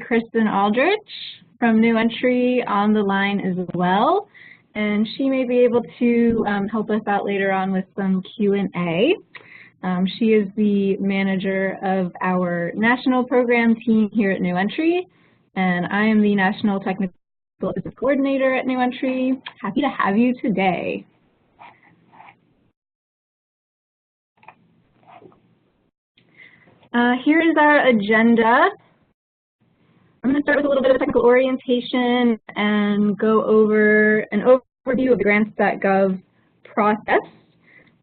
Kristin Aldridge from New Entry on the line as well, and she may be able to help us out later on with some Q&A. She is the manager of our national program team here at New Entry, and I am the National Technical Assistance Coordinator at New Entry. Happy to have you today. Here is our agenda. I'm going to start with a little bit of technical orientation and go over an overview of the Grants.gov process.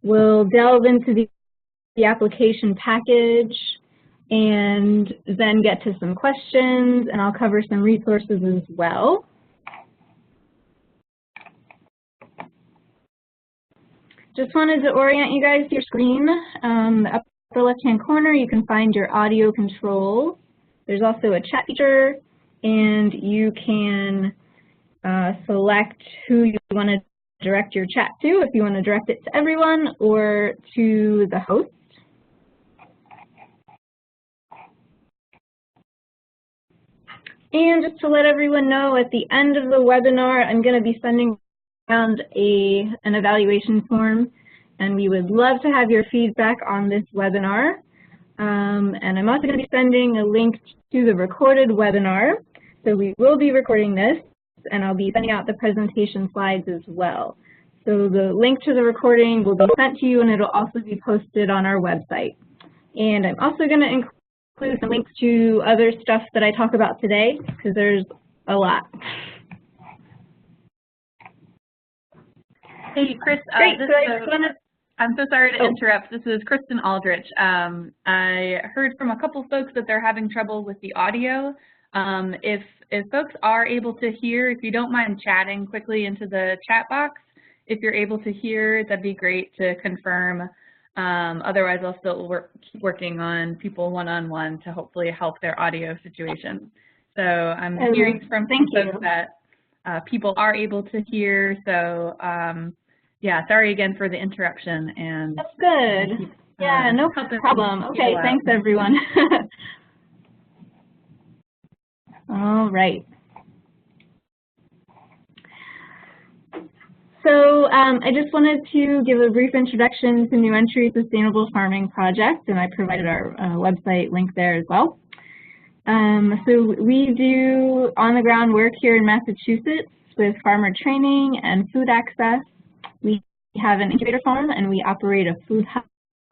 We'll delve into the application package and then get to some questions, and I'll cover some resources as well. Just wanted to orient you guys to your screen. The upper left-hand corner, you can find your audio controls. There's also a chat feature, and you can select who you want to direct your chat to, if you want to direct it to everyone or to the host. And just to let everyone know, at the end of the webinar, I'm going to be sending around an evaluation form, and we would love to have your feedback on this webinar. And I'm also going to be sending a link to the recorded webinar. So we will be recording this, and I'll be sending out the presentation slides as well. So the link to the recording will be sent to you, and it'll also be posted on our website. And I'm also going to include some links to other stuff that I talk about today, because there's a lot. Hey, Chris. Great. I'm so sorry to interrupt. This is Kristin Aldridge. I heard from a couple folks that they're having trouble with the audio. If folks are able to hear, if you don't mind chatting quickly into the chat box, if you're able to hear, that'd be great to confirm. Otherwise, I'll still keep working on people one-on-one to hopefully help their audio situation. So I'm hearing from some folks that people are able to hear. So yeah, sorry again for the interruption. And that's good. Yeah, no problem. Okay, thanks everyone. All right. So I just wanted to give a brief introduction to New Entry Sustainable Farming Project, and I provided our website link there as well. So we do on-the-ground work here in Massachusetts with farmer training and food access. We have an incubator farm, and we operate a food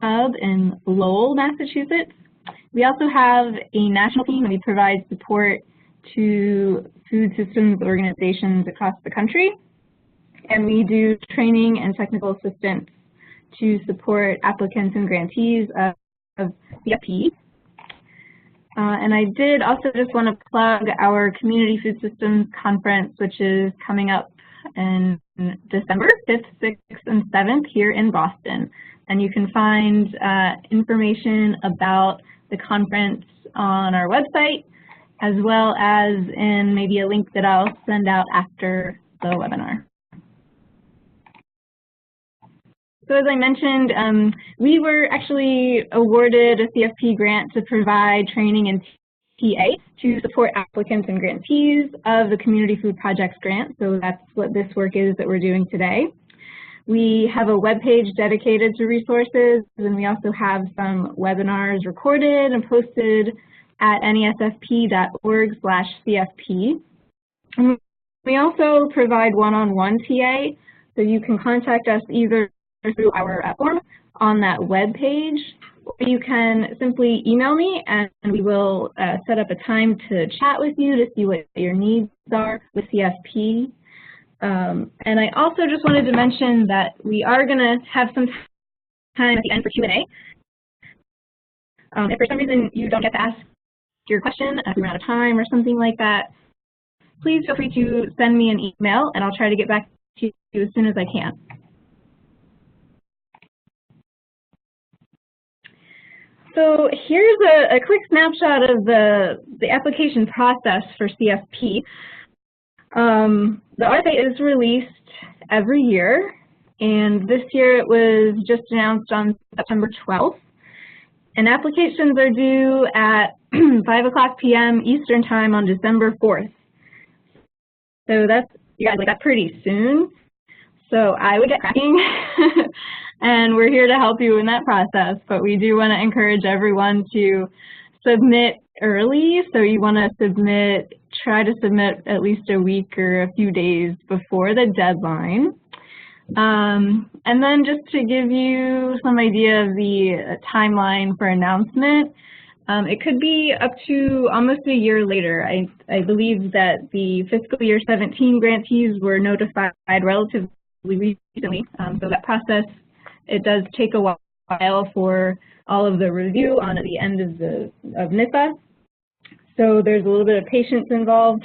hub in Lowell, Massachusetts. We also have a national team, and we provide support to food systems organizations across the country. And we do training and technical assistance to support applicants and grantees of CFP. And I did also just want to plug our Community Food Systems Conference, which is coming up in December 5th, 6th, and 7th here in Boston. And you can find information about the conference on our website, as well as in maybe a link that I'll send out after the webinar. So as I mentioned, we were actually awarded a CFP grant to provide training and TA to support applicants and grantees of the Community Food Projects grant. So that's what this work is that we're doing today. We have a webpage dedicated to resources, and we also have some webinars recorded and posted at nesfp.org/CFP. We also provide one-on-one TA, so you can contact us either through our form on that web page, or you can simply email me, and we will set up a time to chat with you to see what your needs are with CFP. And I also just wanted to mention that we are going to have some time at the end for Q&A. If for some reason you don't get to ask your question, if we run out of time or something like that, please feel free to send me an email, and I'll try to get back to you as soon as I can. So here's a quick snapshot of the application process for CFP. The RFA is released every year, and this year it was just announced on September 12th. And applications are due at 5:00 p.m. Eastern Time on December 4th. So that's, you guys, like, that's pretty soon. So I would get cracking, and we're here to help you in that process. But we do want to encourage everyone to submit early. So you want to try to submit at least a week or a few days before the deadline. And then just to give you some idea of the timeline for announcement, it could be up to almost a year later. I believe that the fiscal year 17 grantees were notified relatively recently. So that process, it does take a while for all of the review on at the end of NIFA. So there's a little bit of patience involved.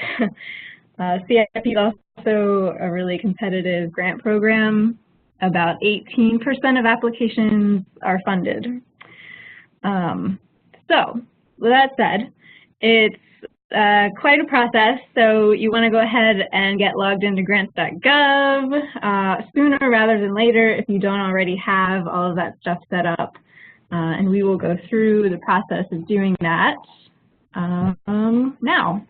CFP is also a really competitive grant program. About 18% of applications are funded. So with that said, it's quite a process, so you want to go ahead and get logged into Grants.gov sooner rather than later if you don't already have all of that stuff set up. And we will go through the process of doing that now.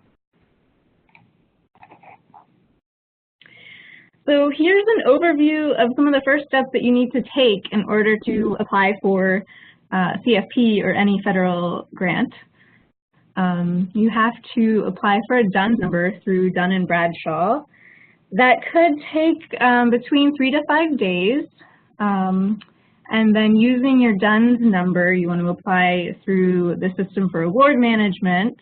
So here's an overview of some of the first steps that you need to take in order to apply for CFP or any federal grant. You have to apply for a DUNS number through Dun & Bradshaw. That could take between 3 to 5 days. And then using your DUNS number, you want to apply through the System for Award Management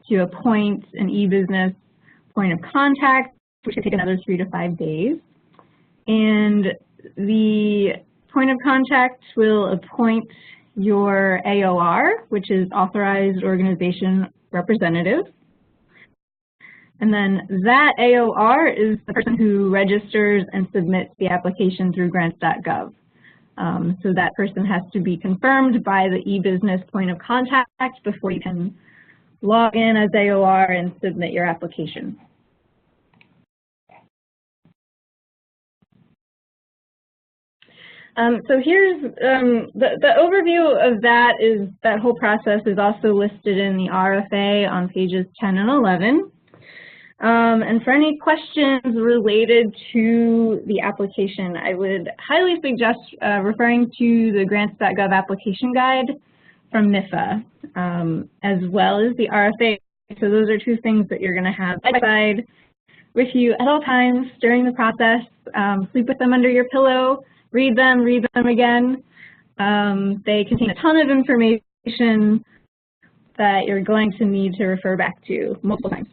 to appoint an e-business point of contact, which could take another 3 to 5 days. And the point of contact will appoint your AOR, which is Authorized Organization Representative. And then that AOR is the person who registers and submits the application through Grants.gov. So that person has to be confirmed by the e-business point of contact before you can log in as AOR and submit your application. So here's the overview of that whole process is also listed in the RFA on pages 10 and 11. And for any questions related to the application, I would highly suggest referring to the Grants.gov application guide from NIFA, as well as the RFA. So those are two things that you're going to have side by side with you at all times during the process. Sleep with them under your pillow. Read them again. They contain a ton of information that you're going to need to refer back to multiple times.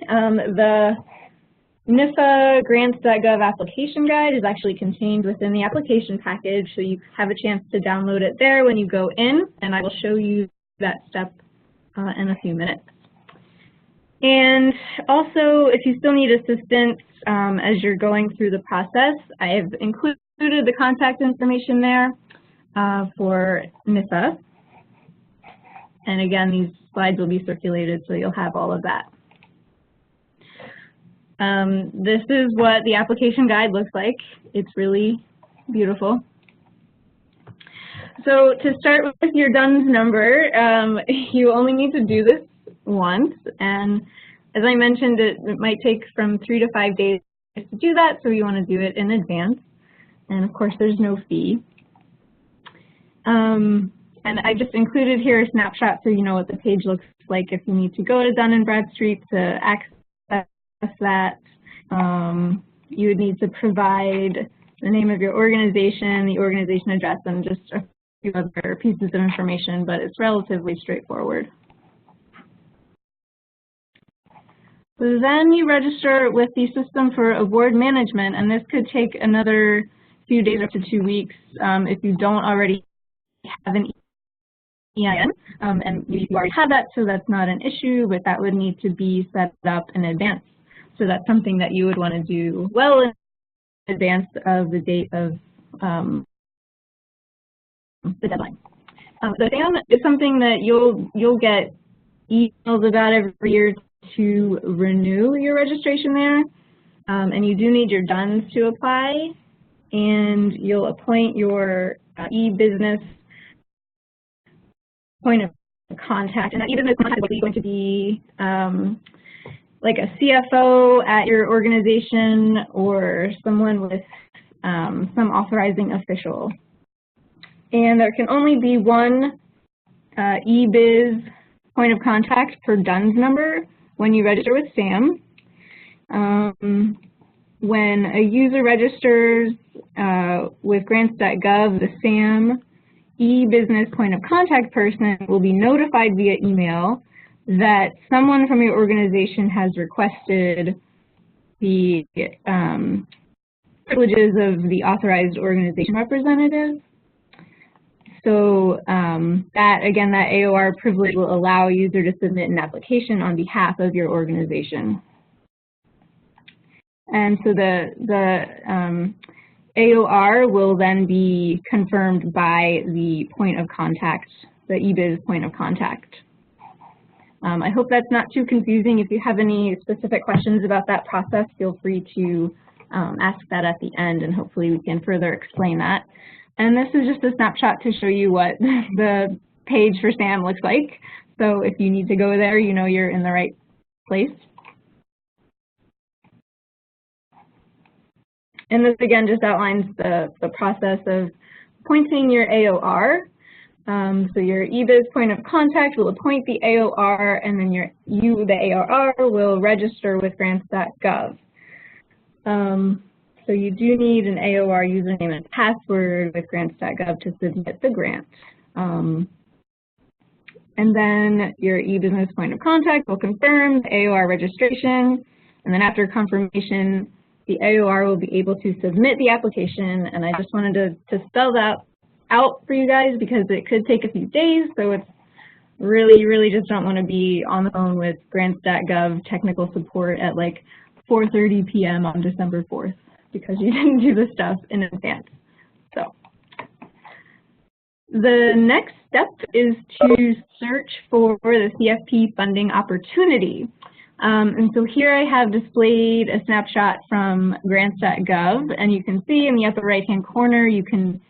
The NIFA Grants.gov application guide is actually contained within the application package, so you have a chance to download it there when you go in, and I will show you that step in a few minutes. And also, if you still need assistance as you're going through the process, I have included the contact information there for NIFA. And again, these slides will be circulated, so you'll have all of that. This is what the application guide looks like. It's really beautiful. So to start with your DUNS number, you only need to do this once, and as I mentioned, it might take from 3 to 5 days to do that, so you want to do it in advance. And of course, there's no fee. And I just included here a snapshot so you know what the page looks like if you need to go to Dun & Bradstreet to access that. You would need to provide the name of your organization, the organization address, and just a few other pieces of information, but it's relatively straightforward. So then you register with the System for Award Management, and this could take another few days up to 2 weeks if you don't already have an EIN, and you already have that, so that's not an issue, but that would need to be set up in advance. So that's something that you would want to do well in advance of the date of the deadline. The SAM is something that you'll get emails about every year to renew your registration there, and you do need your DUNS to apply, and you'll appoint your e-business point of contact, and that e-business contact is likely going to be like a CFO at your organization or someone with some authorizing official. And there can only be one e-biz point of contact per DUNS number when you register with SAM. When a user registers with Grants.gov, the SAM e-business point of contact person will be notified via email that someone from your organization has requested the privileges of the authorized organization representative. So that AOR privilege will allow a user to submit an application on behalf of your organization. And so the AOR will then be confirmed by the point of contact, the eBiz point of contact. I hope that's not too confusing. If you have any specific questions about that process, feel free to ask that at the end, and hopefully we can further explain that. And this is just a snapshot to show you what the page for SAM looks like. So if you need to go there, you know you're in the right place. And this again just outlines the process of appointing your AOR. So your eBiz point of contact will appoint the AOR, and then the AOR, will register with Grants.gov. So you do need an AOR username and password with Grants.gov to submit the grant. And then your e-business point of contact will confirm the AOR registration, and then after confirmation, the AOR will be able to submit the application. And I just wanted to spell that out for you guys because it could take a few days, so it's really just don't want to be on the phone with Grants.gov technical support at like 4:30 p.m. on December 4th because you didn't do the stuff in advance. So the next step is to search for the CFP funding opportunity. And so here I have displayed a snapshot from Grants.gov, and you can see in the upper right-hand corner, you can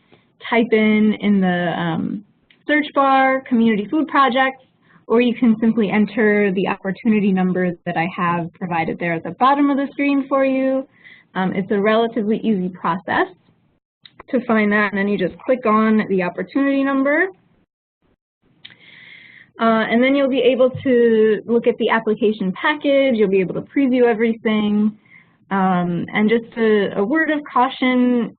type in the search bar, community food projects, or you can simply enter the opportunity number that I have provided there at the bottom of the screen for you. It's a relatively easy process to find that, and then you just click on the opportunity number. And then you'll be able to look at the application package, you'll be able to preview everything. And just a word of caution,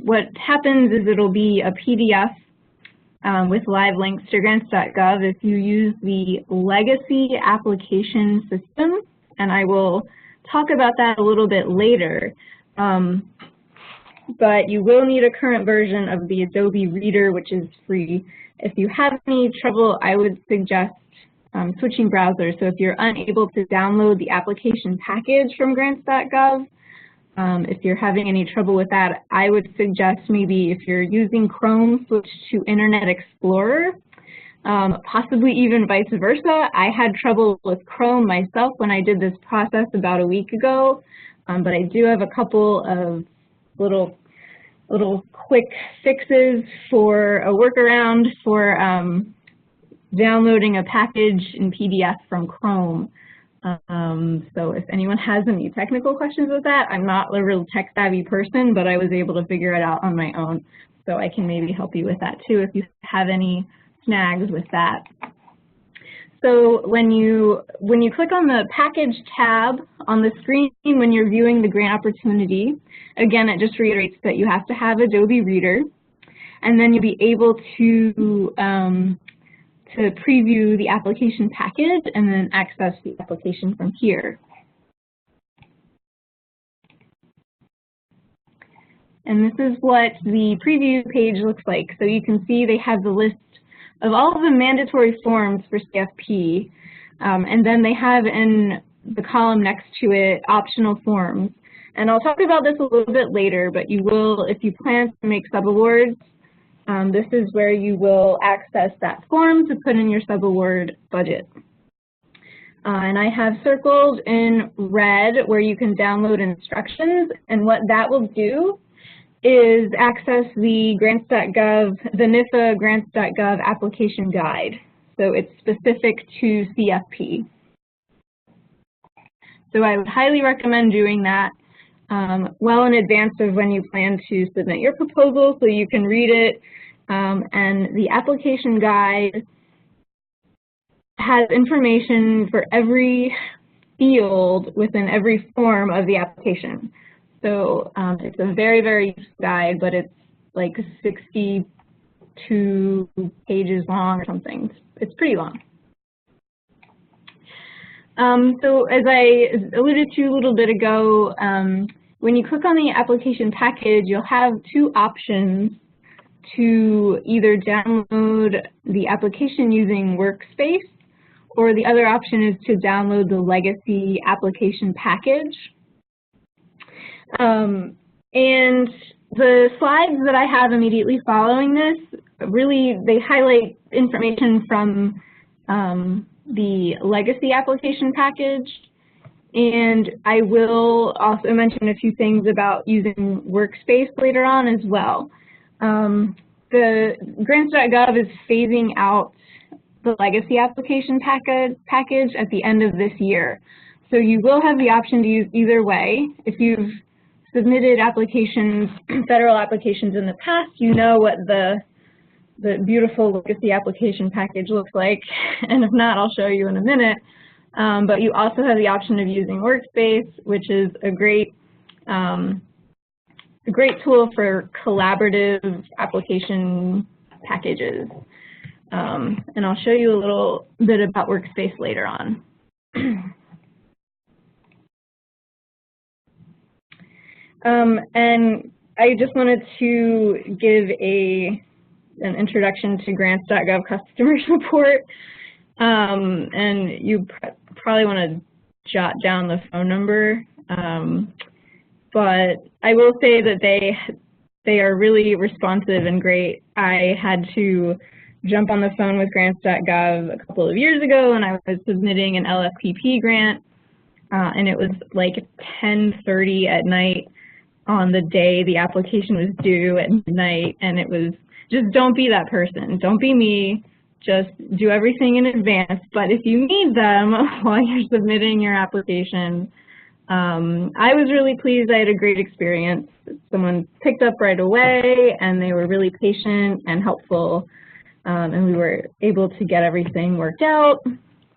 what happens is it'll be a PDF with live links to Grants.gov if you use the legacy application system, and I will talk about that a little bit later. But you will need a current version of the Adobe Reader, which is free. If you have any trouble, I would suggest switching browsers. So if you're unable to download the application package from Grants.gov, if you're having any trouble with that, I would suggest maybe if you're using Chrome, switch to Internet Explorer, possibly even vice versa. I had trouble with Chrome myself when I did this process about a week ago, but I do have a couple of little quick fixes for a workaround for downloading a package in PDF from Chrome. So if anyone has any technical questions with that, I'm not a real tech-savvy person, but I was able to figure it out on my own. So I can maybe help you with that too if you have any snags with that. So when you click on the package tab on the screen when you're viewing the grant opportunity, again, it just reiterates that you have to have Adobe Reader, and then you'll be able to preview the application package and then access the application from here. And this is what the preview page looks like. So you can see they have the list of all of the mandatory forms for CFP, and then they have in the column next to it optional forms. And I'll talk about this a little bit later, but you will, if you plan to make subawards, this is where you will access that form to put in your subaward budget. And I have circled in red where you can download instructions, and what that will do is access the Grants.gov, the NIFA Grants.gov application guide. So it's specific to CFP. So I would highly recommend doing that well in advance of when you plan to submit your proposal so you can read it. And the application guide has information for every field within every form of the application. So it's a very, very useful guide, but it's like 62 pages long or something. It's pretty long. So as I alluded to a little bit ago, when you click on the application package, you'll have two options to either download the application using Workspace, or the other option is to download the legacy application package. And the slides that I have immediately following this, really, they highlight information from the legacy application package. And I will also mention a few things about using Workspace later on as well. The Grants.gov is phasing out the legacy application package at the end of this year. So you will have the option to use either way. If you've submitted applications, federal applications in the past, you know what the beautiful legacy application package looks like. And if not, I'll show you in a minute. But you also have the option of using Workspace, which is a great tool for collaborative application packages. And I'll show you a little bit about Workspace later on. And I just wanted to give an introduction to Grants.gov customer support. And you probably want to jot down the phone number. But I will say that they are really responsive and great. I had to jump on the phone with Grants.gov a couple of years ago, and I was submitting an LFPP grant, and it was like 10:30 at night on the day the application was due at midnight, and it was just, don't be that person. Don't be me. Just do everything in advance. But if you need them while you're submitting your application, I was really pleased. I had a great experience. Someone picked up right away, and they were really patient and helpful, and we were able to get everything worked out.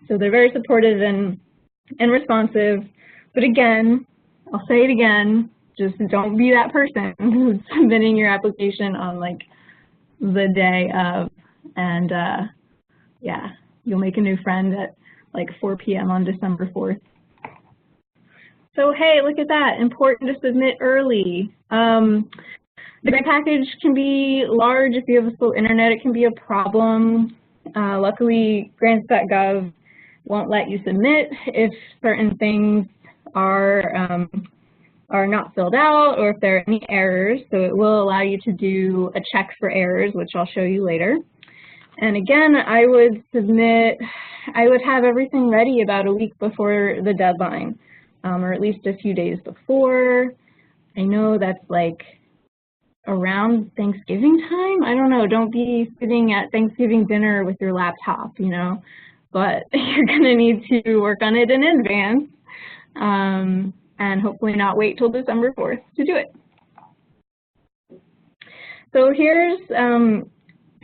So they're very supportive and responsive. But again, I'll say it again, just don't be that person who's submitting your application on like the day of, and yeah, you'll make a new friend at like 4 p.m. on December 4th. So hey, look at that, important to submit early. The grant package can be large. If you have a slow internet, it can be a problem. Luckily, Grants.gov won't let you submit if certain things are not filled out or if there are any errors. So it will allow you to do a check for errors, which I'll show you later. And again, I would have everything ready about a week before the deadline, or at least a few days before. I know that's like around Thanksgiving time. I don't know, don't be sitting at Thanksgiving dinner with your laptop, you know, but you're gonna need to work on it in advance, and hopefully not wait till December 4th to do it. So here's,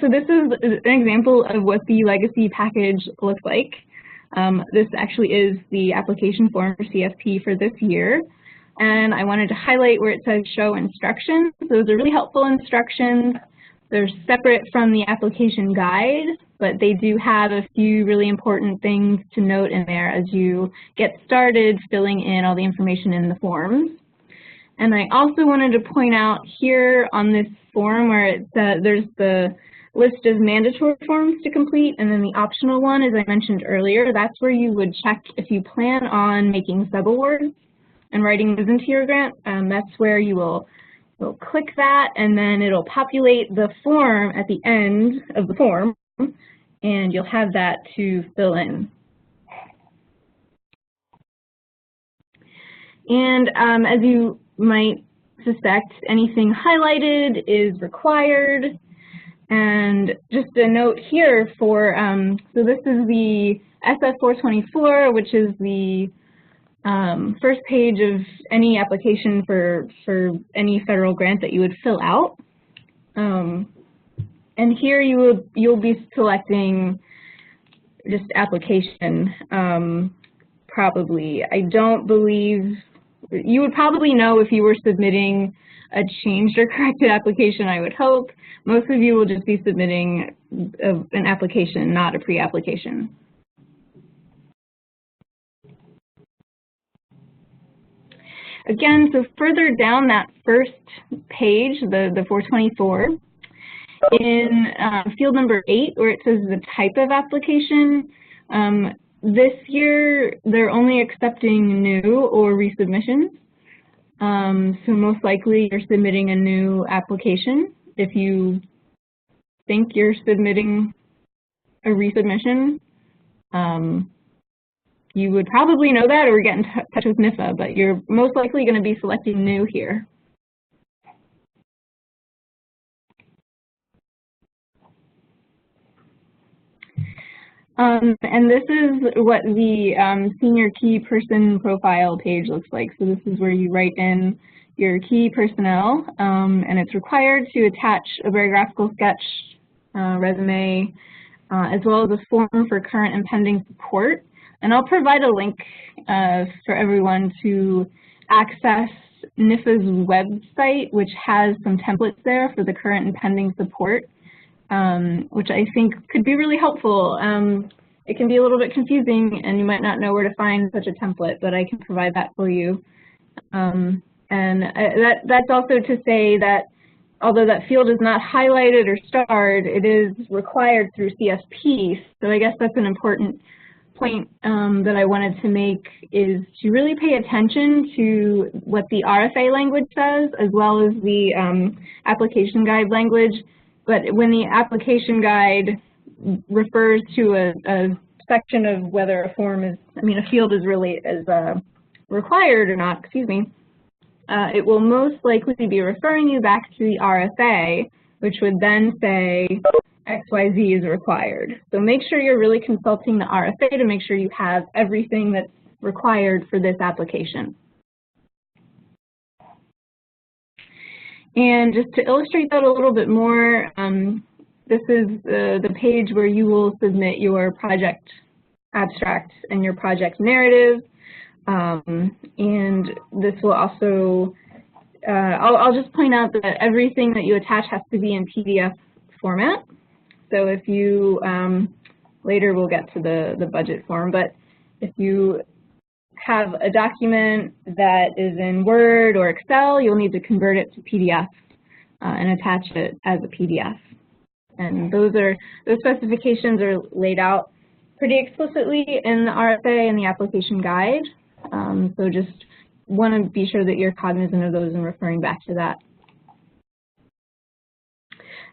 so this is an example of what the legacy package looks like. This actually is the application form for CFP for this year. And I wanted to highlight where it says show instructions. Those are really helpful instructions. They're separate from the application guide, but they do have a few really important things to note in there as you get started filling in all the information in the forms. And I also wanted to point out here on this form where it's, there's the list of mandatory forms to complete, and then the optional one, as I mentioned earlier, that's where you would check if you plan on making subawards and writing those into your grant. That's where you'll click that, and then it'll populate the form at the end of the form, and you'll have that to fill in. And as you might suspect, anything highlighted is required. And just a note here for, so this is the SF424, which is the first page of any application for any federal grant that you would fill out. And here you'll be selecting just application, probably. I don't believe, you would probably know if you were submitting a changed or corrected application, I would hope. Most of you will just be submitting an application, not a pre-application. Again, so further down that first page, the 424, in field number 8, where it says the type of application, this year they're only accepting new or resubmissions. So most likely you're submitting a new application. If you think you're submitting a resubmission, you would probably know that or get in touch with NIFA, but you're most likely going to be selecting new here. And this is what the senior key person profile page looks like. So this is where you write in your key personnel, and it's required to attach a biographical sketch, resume, as well as a form for current and pending support. And I'll provide a link for everyone to access NIFA's website, which has some templates there for the current and pending support, which I think could be really helpful. It can be a little bit confusing, and you might not know where to find such a template, but I can provide that for you. And that's also to say that although that field is not highlighted or starred, it is required through CFP. So I guess that's an important point that I wanted to make, is to really pay attention to what the RFA language says, as well as the application guide language. But when the application guide refers to a section of whether a form is, a field is really required or not, excuse me, it will most likely be referring you back to the RFA, which would then say XYZ is required. So make sure you're really consulting the RFA to make sure you have everything that's required for this application. And just to illustrate that a little bit more, this is the page where you will submit your project abstract and your project narrative. And this will also, I'll just point out that everything that you attach has to be in PDF format. So if you, later we'll get to the budget form, but if you have a document that is in Word or Excel, you'll need to convert it to PDF and attach it as a PDF. And those specifications are laid out pretty explicitly in the RFA and the application guide. So just want to be sure that you're cognizant of those and referring back to that.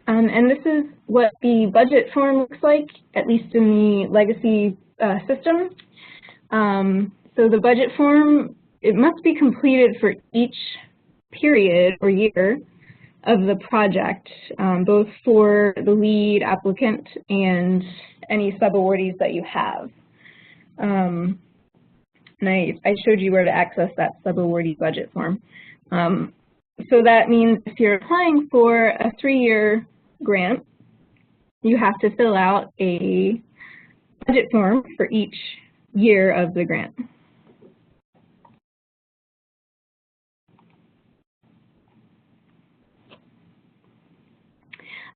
And this is what the budget form looks like, at least in the legacy system. So the budget form, it must be completed for each period or year of the project, both for the lead applicant and any subawardees that you have. And I showed you where to access that subawardee budget form. So that means if you're applying for a 3-year grant, you have to fill out a budget form for each year of the grant.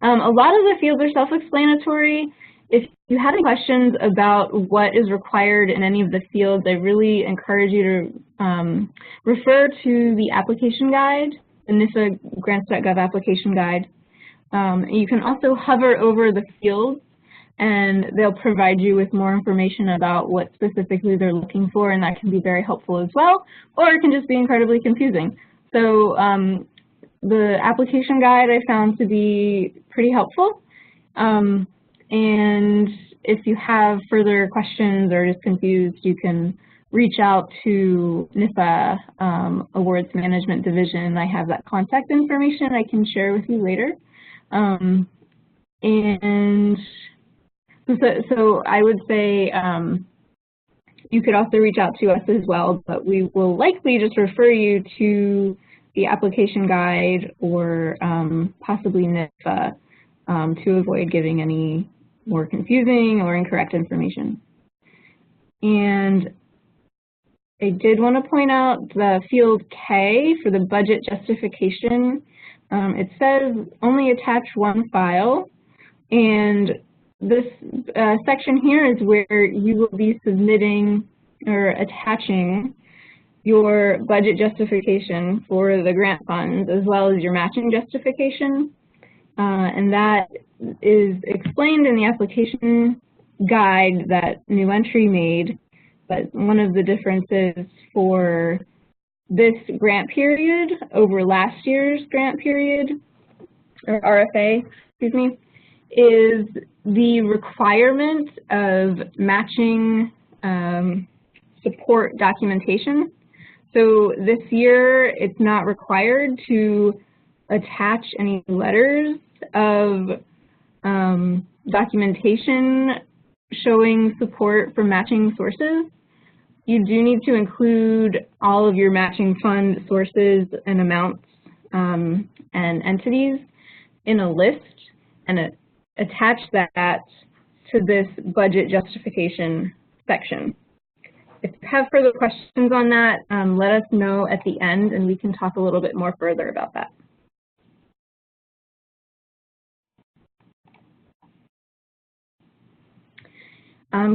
A lot of the fields are self-explanatory. If you have any questions about what is required in any of the fields, I really encourage you to refer to the application guide, the NIFA Grants.gov application guide. You can also hover over the fields, and they'll provide you with more information about what specifically they're looking for, and that can be very helpful as well, or it can just be incredibly confusing. So the application guide I found to be pretty helpful. And if you have further questions or just confused, you can reach out to NIFA Awards Management Division. I have that contact information I can share with you later. And so I would say you could also reach out to us as well, but we will likely just refer you to the application guide or possibly NIFA to avoid giving any more confusing or incorrect information. And I did want to point out the field K for the budget justification. It says only attach one file, and this section here is where you will be submitting or attaching your budget justification for the grant funds as well as your matching justification. And that is explained in the application guide that New Entry made, but one of the differences for this grant period over last year's grant period, or RFA, excuse me, is the requirement of matching support documentation. So this year, it's not required to attach any letters of documentation showing support for matching sources. You do need to include all of your matching fund sources and amounts and entities in a list and attach that to this budget justification section. If you have further questions on that, let us know at the end and we can talk a little bit more further about that.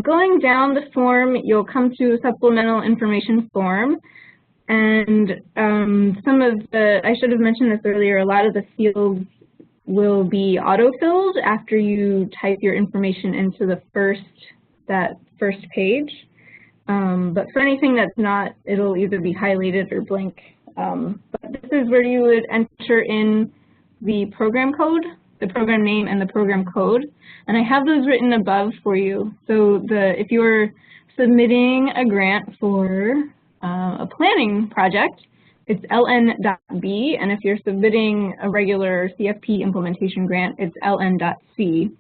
Going down the form, you'll come to a supplemental information form, and some of the, I should have mentioned this earlier, a lot of the fields will be auto-filled after you type your information into that first page. But for anything that's not, it'll either be highlighted or blank. But this is where you would enter in the program code, the program name, and the program code. And I have those written above for you. So if you're submitting a grant for a planning project, it's ln.b, and if you're submitting a regular CFP implementation grant, it's ln.c.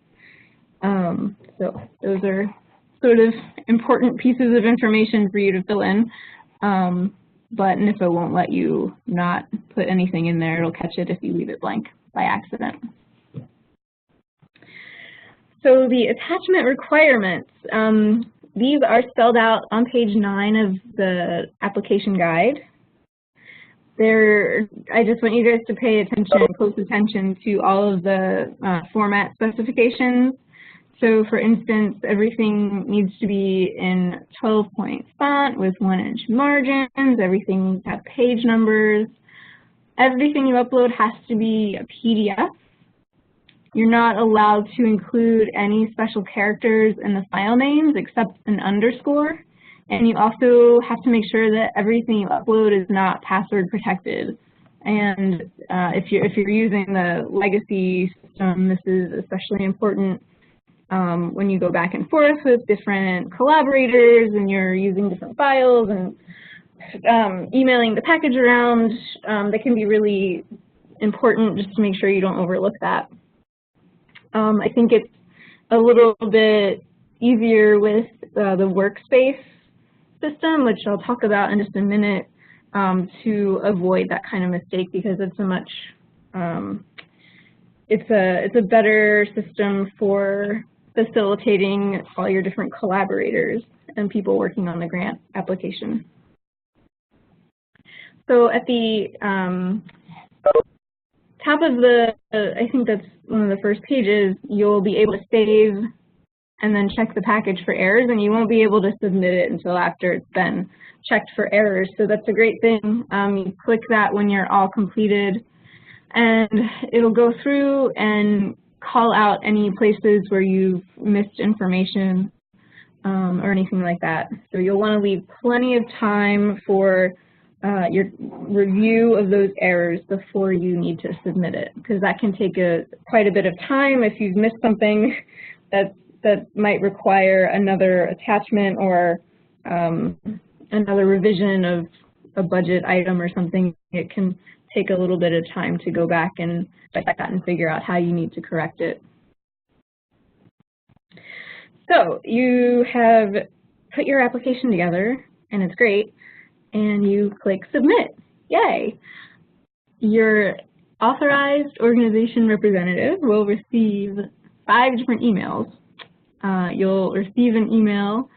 So those are sort of important pieces of information for you to fill in, but NIFA won't let you not put anything in there. It'll catch it if you leave it blank by accident. So the attachment requirements, these are spelled out on page 9 of the application guide. I just want you guys to pay attention, close attention to all of the format specifications. So for instance, everything needs to be in 12-point font with 1-inch margins. Everything needs to have page numbers. Everything you upload has to be a PDF. You're not allowed to include any special characters in the file names except an underscore. And you also have to make sure that everything you upload is not password protected. And if you're using the legacy system, this is especially important when you go back and forth with different collaborators and you're using different files and emailing the package around. That can be really important just to make sure you don't overlook that. I think it's a little bit easier with the Workspace system, which I'll talk about in just a minute, to avoid that kind of mistake because it's a much it's a better system for facilitating all your different collaborators and people working on the grant application. So at the top of I think that's one of the first pages, you'll be able to save and then check the package for errors, and you won't be able to submit it until after it's been checked for errors. So that's a great thing. You click that when you're all completed, and it'll go through and call out any places where you've missed information or anything like that. So you'll want to leave plenty of time for your review of those errors before you need to submit it, because that can take quite a bit of time if you've missed something that might require another attachment or another revision of a budget item or something. It can take a little bit of time to go back and check that and figure out how you need to correct it. So you have put your application together, and it's great, and you click submit. Yay! Your authorized organization representative will receive 5 different emails. You'll receive an email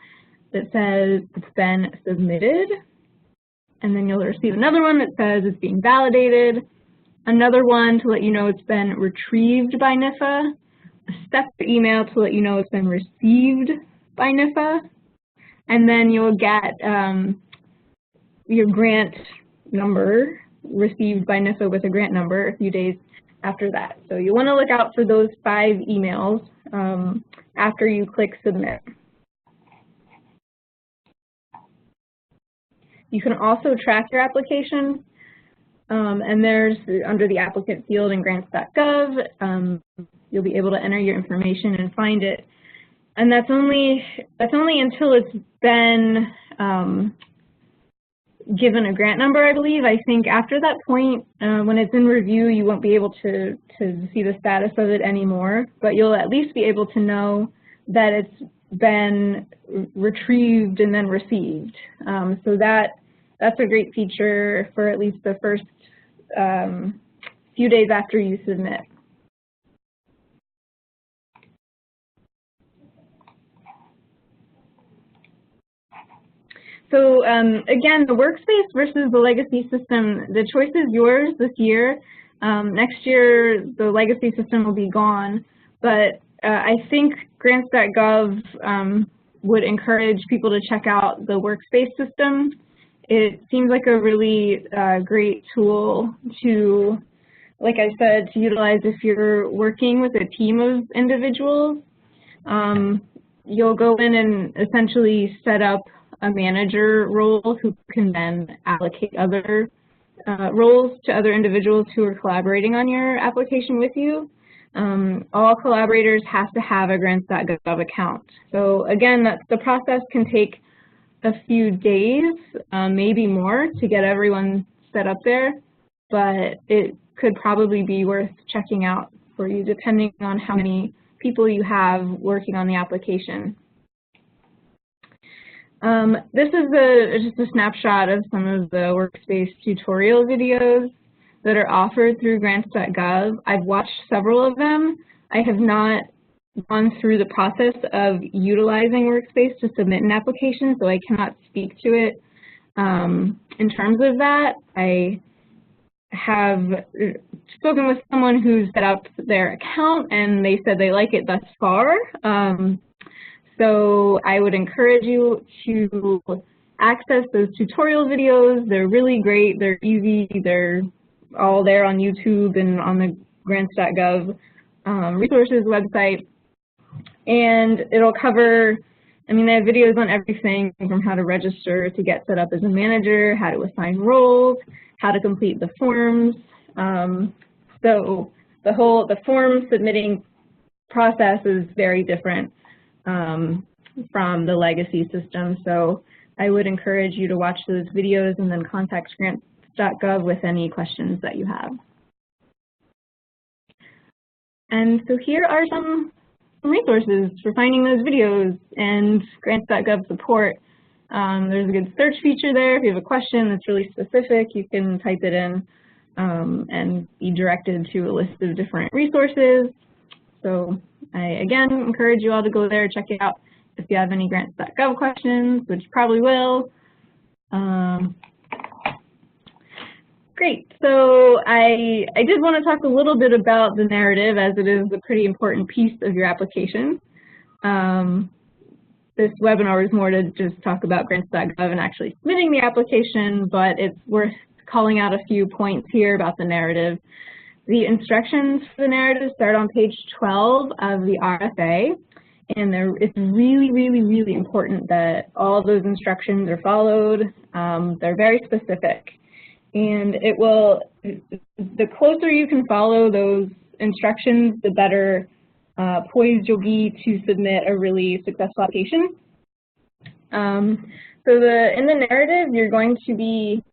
that says it's been submitted, and then you'll receive another one that says it's being validated, another one to let you know it's been retrieved by NIFA, a separate email to let you know it's been received by NIFA, and then you'll get your grant number received by NIFA with a grant number a few days after that. So you want to look out for those 5 emails after you click submit. You can also track your application, and there's under the applicant field in Grants.gov, you'll be able to enter your information and find it. And that's only until it's been given a grant number, I believe. I think after that point, when it's in review, you won't be able to see the status of it anymore, but you'll at least be able to know that it's been retrieved and then received. So that's a great feature for at least the first few days after you submit. So again, the Workspace versus the legacy system, the choice is yours this year. Next year, the legacy system will be gone, but I think Grants.gov would encourage people to check out the Workspace system. It seems like a really great tool to, like I said, to utilize if you're working with a team of individuals. You'll go in and essentially set up a manager role who can then allocate other roles to other individuals who are collaborating on your application with you. All collaborators have to have a Grants.gov account. So again, the process can take a few days, maybe more, to get everyone set up there, but it could probably be worth checking out for you depending on how many people you have working on the application. This is just a snapshot of some of the Workspace tutorial videos that are offered through Grants.gov. I've watched several of them. I have not gone through the process of utilizing Workspace to submit an application, so I cannot speak to it. In terms of that, I have spoken with someone who's set up their account, and they said they like it thus far. So I would encourage you to access those tutorial videos. They're really great. They're easy. They're all there on YouTube and on the Grants.gov resources website. And it'll cover, I mean, they have videos on everything from how to register to get set up as a manager, how to assign roles, how to complete the forms. So the form submitting process is very different from the legacy system. So I would encourage you to watch those videos and then contact Grants.gov with any questions that you have. And so here are some resources for finding those videos and Grants.gov support. There's a good search feature there. If you have a question that's really specific, you can type it in and be directed to a list of different resources. So I, again, encourage you all to go there, check it out if you have any Grants.gov questions, which you probably will. Great. So I did want to talk a little bit about the narrative, as it is a pretty important piece of your application. This webinar is more to just talk about Grants.gov and actually submitting the application, but it's worth calling out a few points here about the narrative. The instructions for the narrative start on page 12 of the RFA, and it's really, really, really important that all of those instructions are followed. They're very specific, and it will, the closer you can follow those instructions, the better poised you'll be to submit a really successful application. So in the narrative, you're going to be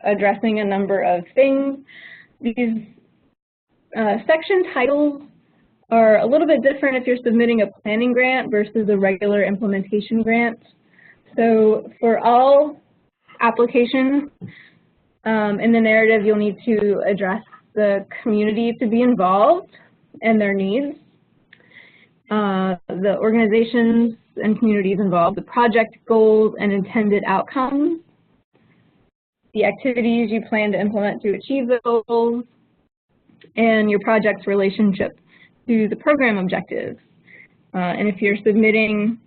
addressing a number of things. These section titles are a little bit different if you're submitting a planning grant versus a regular implementation grant. So for all applications in the narrative, you'll need to address the community to be involved and their needs, the organizations and communities involved, the project goals and intended outcomes, the activities you plan to implement to achieve the goals, and your project's relationship to the program objectives. And if you're submitting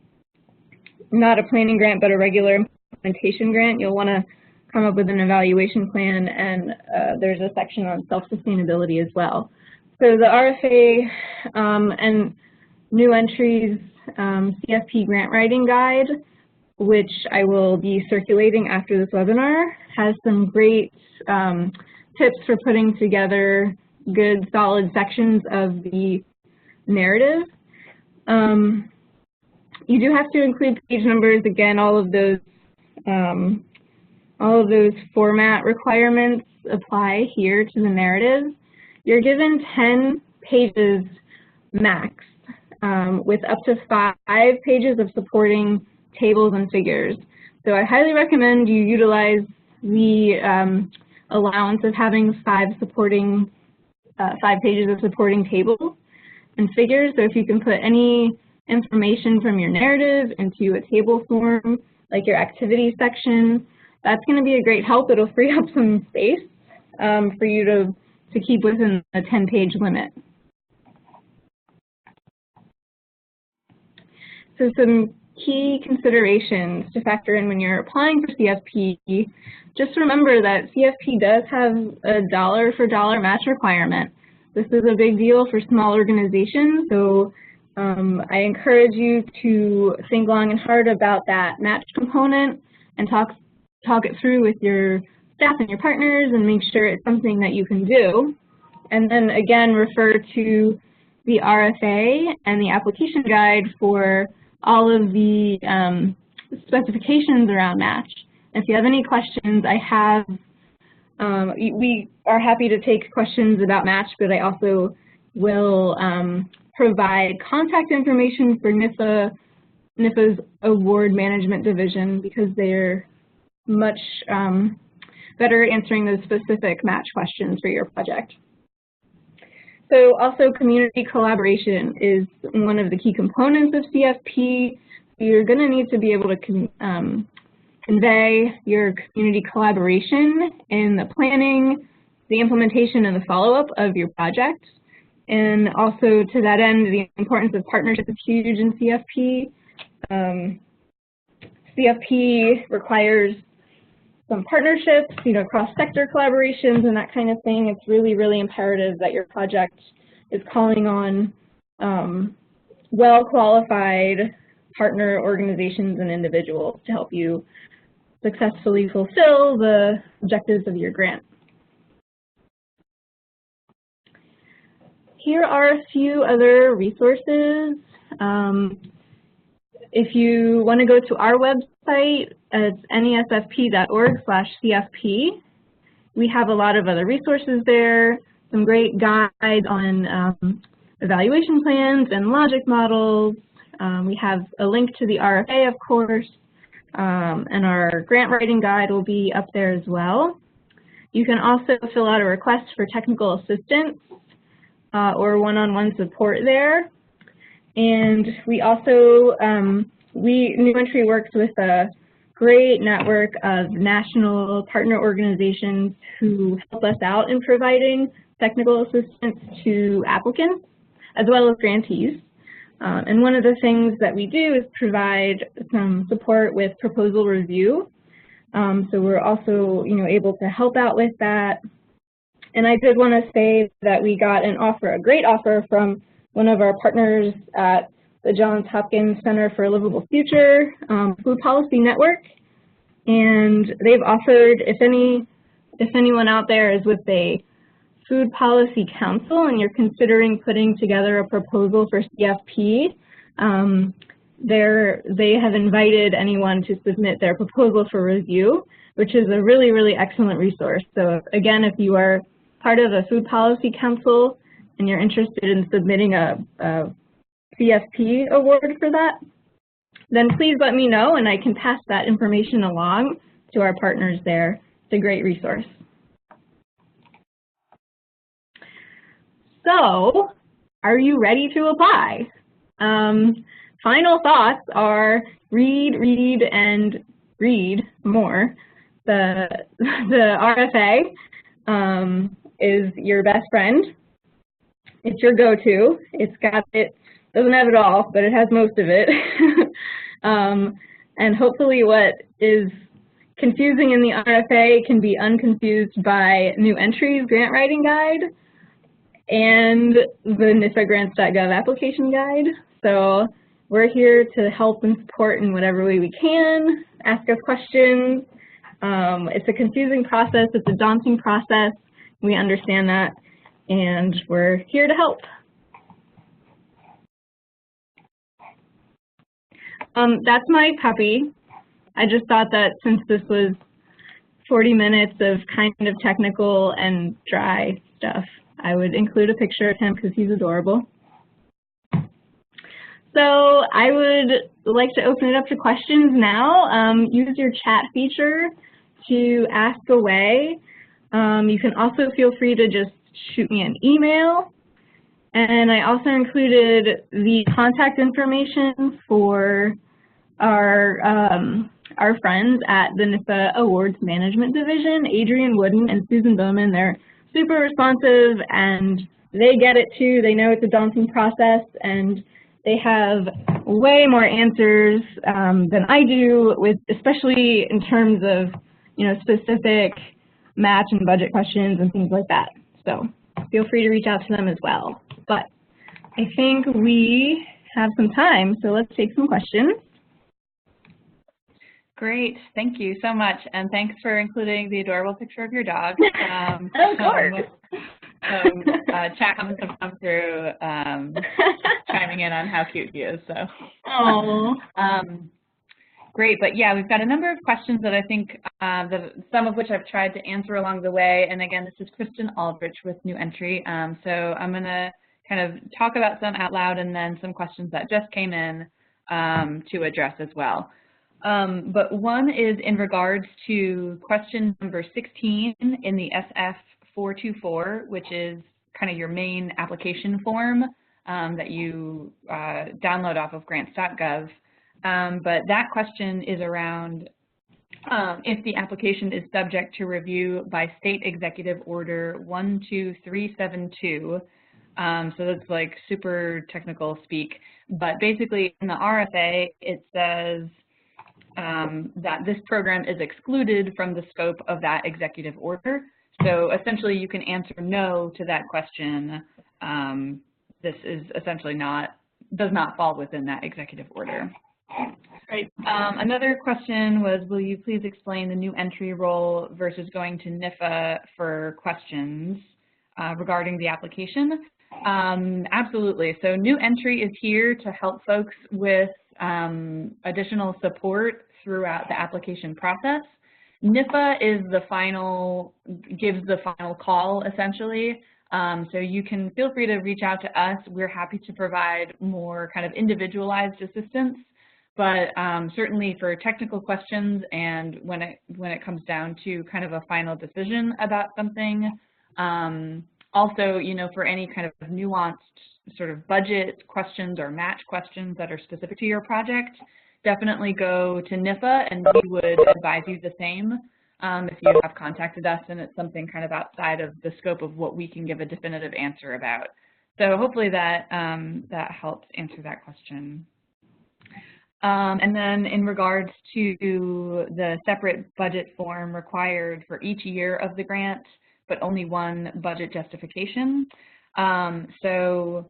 not a planning grant but a regular implementation grant, you'll want to come up with an evaluation plan, and there's a section on self-sustainability as well. So the RFA and new entries CFP grant writing guide, which I will be circulating after this webinar, has some great tips for putting together good solid sections of the narrative. You do have to include page numbers. Again, all of those format requirements apply here to the narrative. You're given 10 pages max, with up to 5 pages of supporting tables and figures. So I highly recommend you utilize the allowance of having 5 pages of supporting tables and figures. So if you can put any information from your narrative into a table form, like your activity section, that's going to be a great help. It'll free up some space for you to keep within the 10-page limit. So some key considerations to factor in when you're applying for CFP. Just remember that CFP does have a dollar for dollar match requirement. This is a big deal for small organizations, so I encourage you to think long and hard about that match component and talk it through with your staff and your partners and make sure it's something that you can do. And then again, refer to the RFA and the application guide for all of the specifications around match. If you have any questions, we are happy to take questions about match, but I also will provide contact information for NIFA's award management division, because they're much better at answering those specific match questions for your project. So also community collaboration is one of the key components of CFP. You're going to need to be able to convey your community collaboration in the planning, the implementation, and the follow-up of your project. And also to that end, the importance of partnership is huge in CFP. CFP requires some partnerships, cross-sector collaborations and that kind of thing. It's really, really imperative that your project is calling on well-qualified partner organizations and individuals to help you successfully fulfill the objectives of your grant. Here are a few other resources. If you want to go to our website, it's nesfp.org/CFP. We have a lot of other resources there, some great guides on evaluation plans and logic models. We have a link to the RFA, of course, and our grant writing guide will be up there as well. You can also fill out a request for technical assistance or one-on-one support there. And we also, New Entry works with a great network of national partner organizations who help us out in providing technical assistance to applicants as well as grantees. And one of the things that we do is provide some support with proposal review. So we're also, able to help out with that. And I did want to say that we got an offer, a great offer from one of our partners at the Johns Hopkins Center for a Livable Future Food Policy Network. And they've offered, if anyone out there is with a Food Policy Council and you're considering putting together a proposal for CFP, they have invited anyone to submit their proposal for review, which is a really, really excellent resource. So again, if you are part of a Food Policy Council and you're interested in submitting a CFP award for that, then please let me know and I can pass that information along to our partners there. It's a great resource. So, are you ready to apply? Final thoughts are read, and read more. The RFA is your best friend. It's your go-to. Doesn't have it all, but it has most of it. And hopefully what is confusing in the RFA can be unconfused by New Entry's grant writing guide and the NIFA Grants.gov application guide. So we're here to help and support in whatever way we can. Ask us questions. It's a confusing process. It's a daunting process. We understand that, and we're here to help. That's my puppy. I just thought that since this was 40 minutes of kind of technical and dry stuff, I would include a picture of him because he's adorable. So I would like to open it up to questions now. Use your chat feature to ask away. You can also feel free to just shoot me an email. And I also included the contact information for our friends at the NIFA Awards Management Division, Adrian Wooden and Susan Bowman. They're super responsive and they get it too. They know it's a daunting process and they have way more answers than I do, especially in terms of specific match and budget questions and things like that. So feel free to reach out to them as well. But I think we have some time, so let's take some questions. Great, thank you so much, and thanks for including the adorable picture of your dog. Of course. Chat comments have come through, chiming in on how cute he is. So. Great, but yeah, we've got a number of questions that I think, some of which I've tried to answer along the way. And again, this is Kristin Aldridge with New Entry. So I'm going to kind of talk about some out loud and then some questions that just came in to address as well. But one is in regards to question number 16 in the SF424, which is kind of your main application form that you download off of Grants.gov. But that question is around if the application is subject to review by State Executive Order 12372. So that's like super technical speak. But basically in the RFA, it says that this program is excluded from the scope of that executive order. So essentially you can answer no to that question. This is essentially does not fall within that executive order. Right. Another question was, will you please explain the new entry role versus going to NIFA for questions regarding the application? Absolutely. So new entry is here to help folks with additional support throughout the application process. NIFA is gives the final call essentially. So you can feel free to reach out to us. We're happy to provide more kind of individualized assistance. But certainly for technical questions and when it comes down to kind of a final decision about something, also, for any kind of nuanced sort of budget questions or match questions that are specific to your project, definitely go to NIFA and we would advise you the same if you have contacted us and it's something kind of outside of the scope of what we can give a definitive answer about. So hopefully that, that helps answer that question. And then in regards to the separate budget form required for each year of the grant, but only one budget justification. So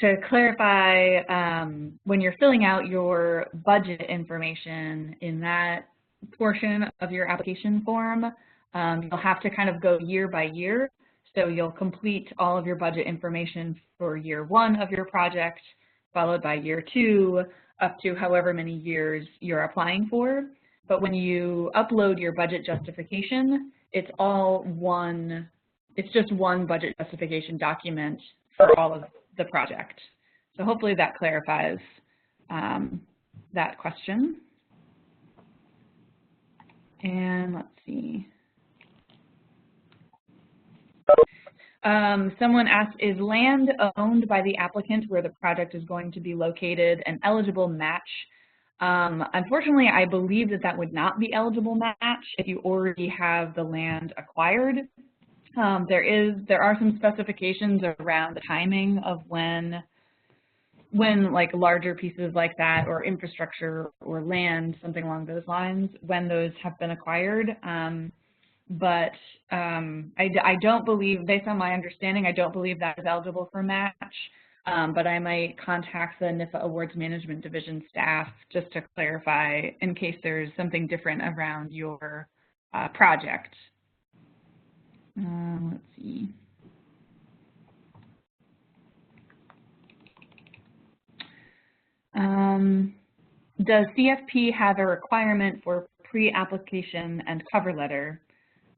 to clarify, when you're filling out your budget information in that portion of your application form, you'll have to kind of go year by year. So you'll complete all of your budget information for year one of your project, followed by year two, up to however many years you're applying for. But when you upload your budget justification, it's all one it's just one budget justification document for all of the project. So hopefully that clarifies that question. And let's see. Someone asked, is land owned by the applicant where the project is going to be located an eligible match? Unfortunately, I believe that that would not be eligible match if you already have the land acquired. There are some specifications around the timing of when like larger pieces like that, or infrastructure or land, something along those lines, when those have been acquired. But I don't believe, based on my understanding, I don't believe that is eligible for match. But I might contact the NIFA Awards Management Division staff just to clarify in case there's something different around your project. Let's see. Does CFP have a requirement for pre-application and cover letter?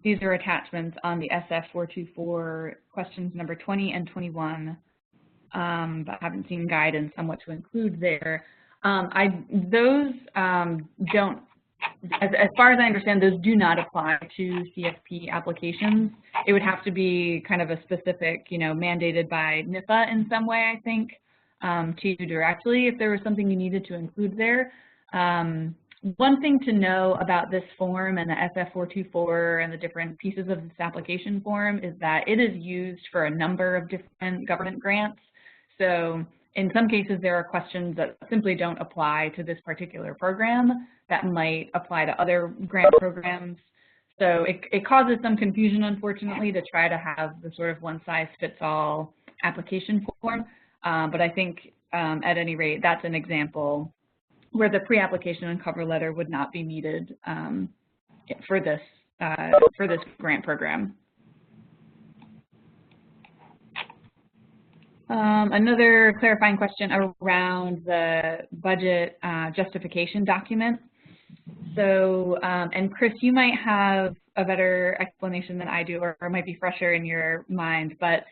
These are attachments on the SF424 questions number 20 and 21, but haven't seen guidance on what to include there. Those don't, as far as I understand, those do not apply to CFP applications. It would have to be kind of a specific, mandated by NIFA in some way, I think, to you directly if there was something you needed to include there. One thing to know about this form and the SF424 and the different pieces of this application form is that it is used for a number of different government grants. So in some cases, there are questions that simply don't apply to this particular program that might apply to other grant programs. So it causes some confusion, unfortunately, to try to have the sort of one-size-fits-all application form. But I think at any rate, that's an example where the pre-application and cover letter would not be needed for this grant program. Another clarifying question around the budget justification document. So, and Chris, you might have a better explanation than I do, or it might be fresher in your mind, but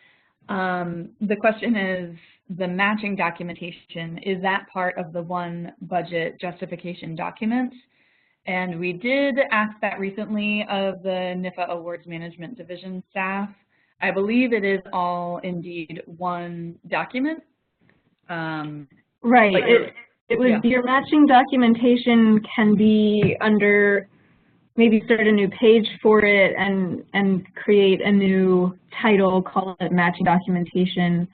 the question is, the matching documentation, is that part of the one budget justification document? And we did ask that recently of the NIFA Awards Management Division staff. I believe it is all indeed one document. Right. It was, yeah. Your matching documentation can be under, maybe start a new page for it and create a new title, call it matching documentation,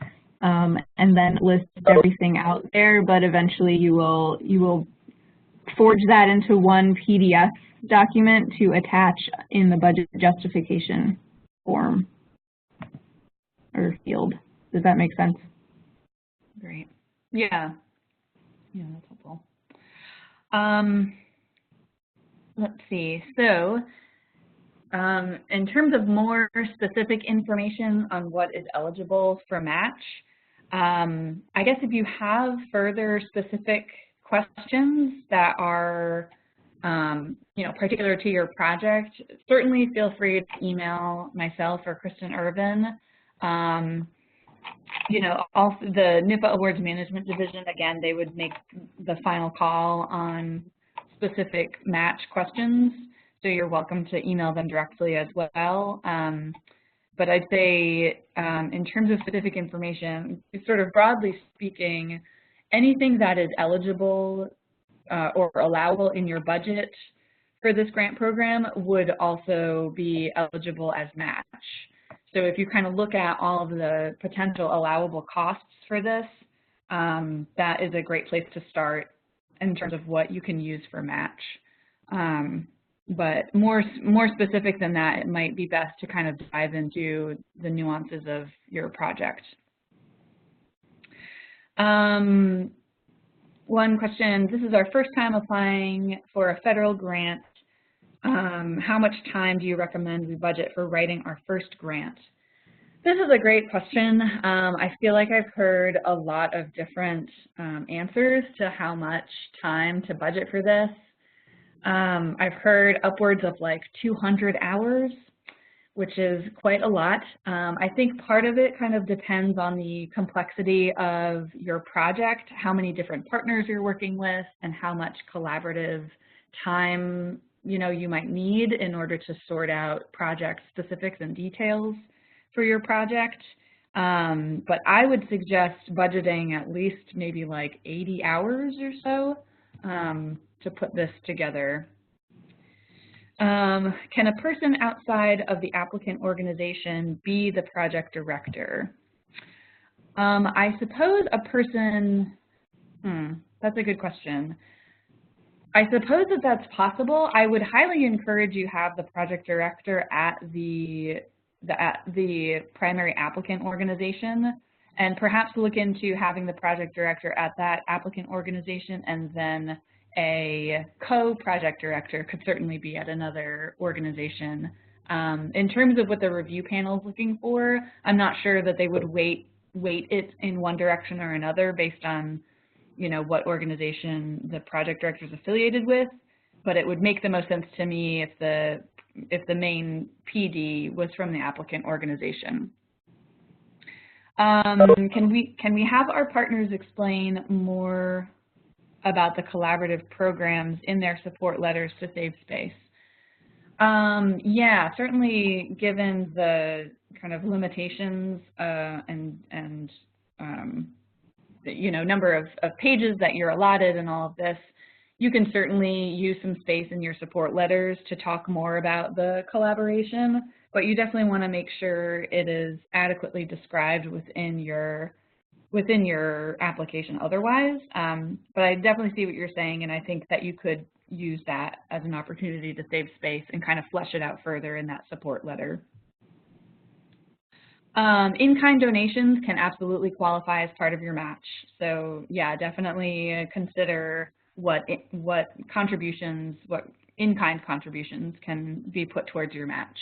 and then list everything out there. But eventually you will forge that into one PDF document to attach in the budget justification form or field. Does that make sense? Great. Yeah. Yeah, that's helpful. Let's see. So in terms of more specific information on what is eligible for match, I guess if you have further specific questions that are particular to your project, certainly feel free to email myself or Kristin Irvin. Also the NIFA Awards Management Division, again, they would make the final call on specific match questions, so you're welcome to email them directly as well. But I'd say in terms of specific information, sort of broadly speaking, anything that is eligible or allowable in your budget for this grant program would also be eligible as match. So if you kind of look at all of the potential allowable costs for this, that is a great place to start in terms of what you can use for match. But more specific than that, it might be best to kind of dive into the nuances of your project. One question, this is our first time applying for a federal grant. How much time do you recommend we budget for writing our first grant? This is a great question. I feel like I've heard a lot of different answers to how much time to budget for this. I've heard upwards of like 200 hours, which is quite a lot. I think part of it kind of depends on the complexity of your project, how many different partners you're working with, and how much collaborative time you might need in order to sort out project specifics and details for your project. But I would suggest budgeting at least maybe like 80 hours or so to put this together. Can a person outside of the applicant organization be the project director? I suppose a person, that's a good question. I suppose that that's possible. I would highly encourage you have the project director at the primary applicant organization, and perhaps look into having the project director at that applicant organization, and then a co-project director could certainly be at another organization. In terms of what the review panel is looking for, I'm not sure that they would weight it in one direction or another based on what organization the project director is affiliated with, but it would make the most sense to me if the main PD was from the applicant organization. Can we have our partners explain more about the collaborative programs in their support letters to Save Space? Yeah, certainly, given the kind of limitations and number of pages that you're allotted and all of this, you can certainly use some space in your support letters to talk more about the collaboration, but you definitely want to make sure it is adequately described within your application otherwise. But I definitely see what you're saying, and I think that you could use that as an opportunity to save space and kind of flesh it out further in that support letter. In-kind donations can absolutely qualify as part of your match. So yeah, definitely consider what in-kind contributions can be put towards your match.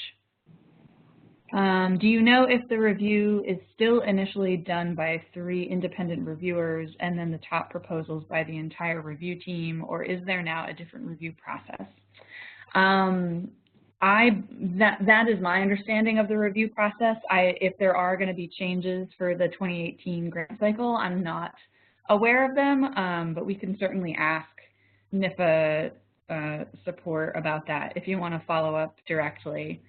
Do you know if the review is still initially done by 3 independent reviewers and then the top proposals by the entire review team, or is there now a different review process? That is my understanding of the review process. If there are going to be changes for the 2018 grant cycle, I'm not aware of them, but we can certainly ask NIFA support about that if you want to follow up directly.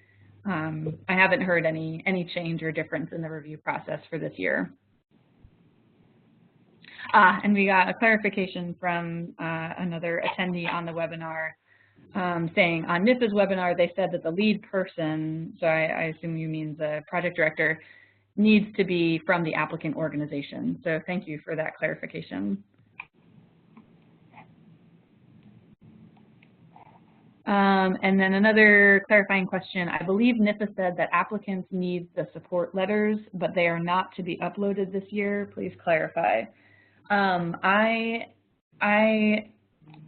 I haven't heard any change or difference in the review process for this year. And we got a clarification from another attendee on the webinar saying on NIFA's webinar, they said that the lead person, so I assume you mean the project director, needs to be from the applicant organization. So thank you for that clarification. And then another clarifying question, I believe NIFA said that applicants need the support letters, but they are not to be uploaded this year. Please clarify. My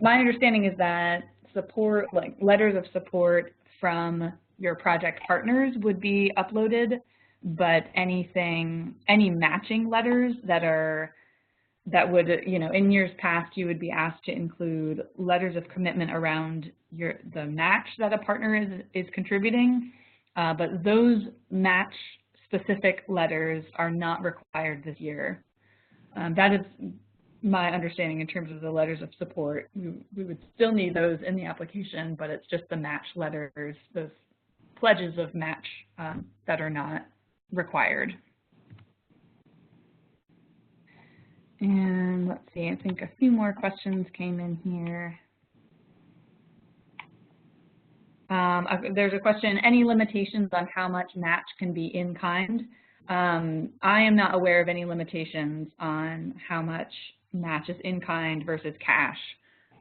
understanding is that support, like letters of support from your project partners would be uploaded, but any matching letters that would, in years past, you would be asked to include letters of commitment around the match that a partner is contributing, but those match-specific letters are not required this year. That is my understanding in terms of the letters of support. We would still need those in the application, but it's just the match letters, those pledges of match that are not required. And let's see, I think a few more questions came in here. There's a question, any limitations on how much match can be in kind? I am not aware of any limitations on how much match is in kind versus cash.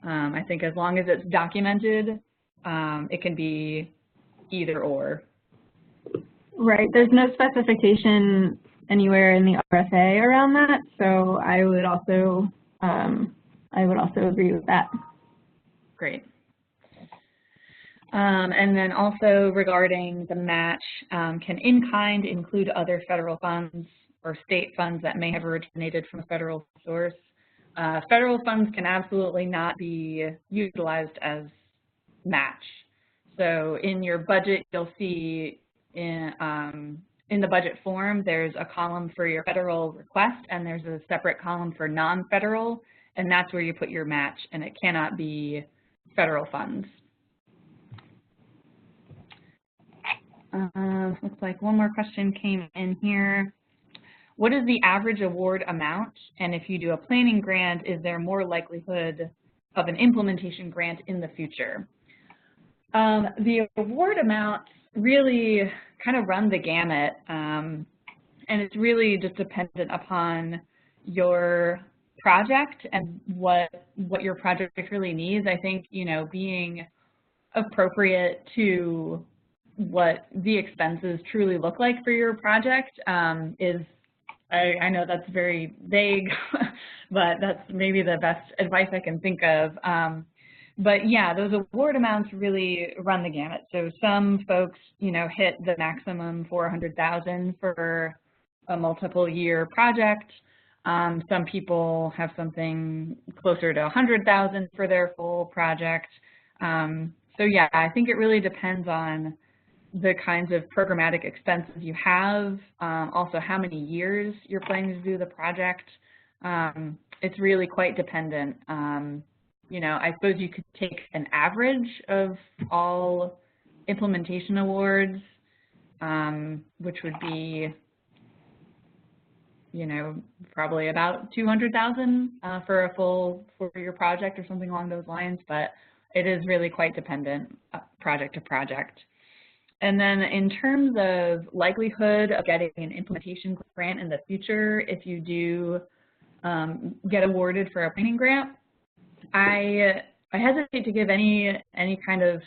I think as long as it's documented, it can be either or. Right, there's no specification anywhere in the RFA around that, so I would also agree with that. Great. And then also regarding the match, can in-kind include other federal funds or state funds that may have originated from a federal source? Federal funds can absolutely not be utilized as match. So in your budget, you'll see in the budget form, there's a column for your federal request, and there's a separate column for non-federal, and that's where you put your match, and it cannot be federal funds. Looks like one more question came in here. What is the average award amount? And if you do a planning grant, is there more likelihood of an implementation grant in the future? The award amounts really kind of run the gamut, and it's really just dependent upon your project and what your project really needs. I think, you know, being appropriate to what the expenses truly look like for your project is, I know that's very vague, but that's maybe the best advice I can think of. But yeah, those award amounts really run the gamut. So some folks, you know, hit the maximum $400,000 for a multiple year project. Some people have something closer to $100,000 for their full project. So yeah, I think it really depends on the kinds of programmatic expenses you have, also how many years you're planning to do the project. It's really quite dependent. You know, I suppose you could take an average of all implementation awards, which would be, you know, probably about $200,000 for a full 4-year project or something along those lines, but it is really quite dependent project to project. And then in terms of likelihood of getting an implementation grant in the future, if you do get awarded for a planning grant, I hesitate to give any kind of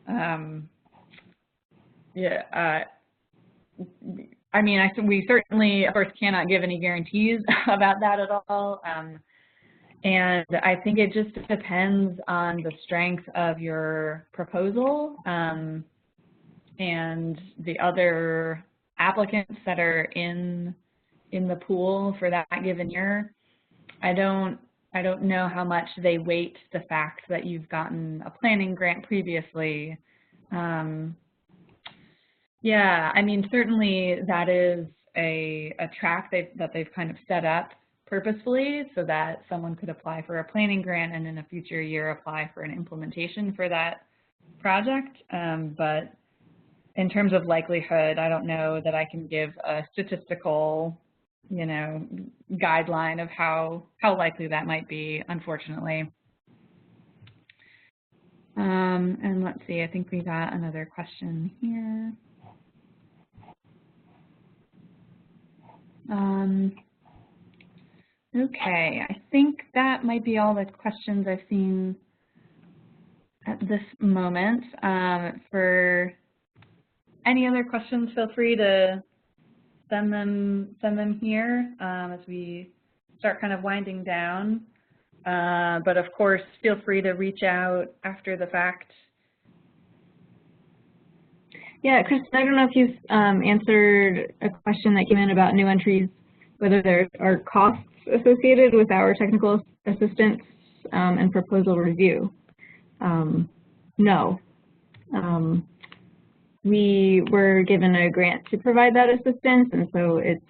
I mean, we certainly, of course, cannot give any guarantees about that at all. And I think it just depends on the strength of your proposal and the other applicants that are in the pool for that given year. I don't know how much they weight the fact that you've gotten a planning grant previously. Yeah, I mean, certainly that is a track that they've kind of set up purposefully so that someone could apply for a planning grant and in a future year apply for an implementation for that project. But in terms of likelihood, I don't know that I can give a statistical, you know, guideline of how likely that might be, unfortunately. And let's see, I think we got another question here. Okay, I think that might be all the questions I've seen at this moment. For any other questions, feel free to send them here as we start kind of winding down. But of course, feel free to reach out after the fact. Yeah, Kristin, I don't know if you've answered a question that came in about new entries, whether there are costs associated with our technical assistance and proposal review. No. We were given a grant to provide that assistance, and so it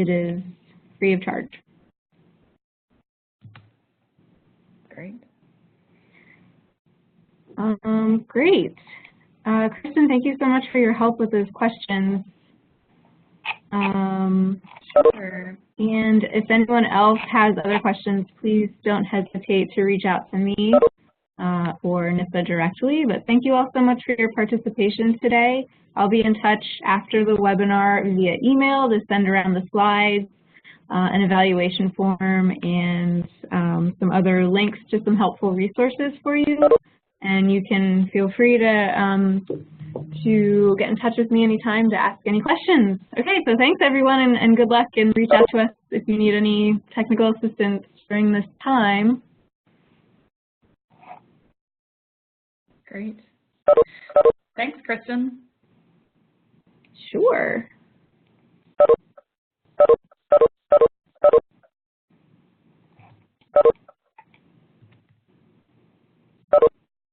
is free of charge. Great. Great. Kristin, thank you so much for your help with those questions. Sure. And if anyone else has other questions, please don't hesitate to reach out to me or NISA directly. But thank you all so much for your participation today. I'll be in touch after the webinar via email to send around the slides, an evaluation form, and some other links to some helpful resources for you. And you can feel free to get in touch with me anytime to ask any questions. Okay, so thanks everyone, and good luck, and reach out to us if you need any technical assistance during this time. Great. Thanks, Kristin. Sure.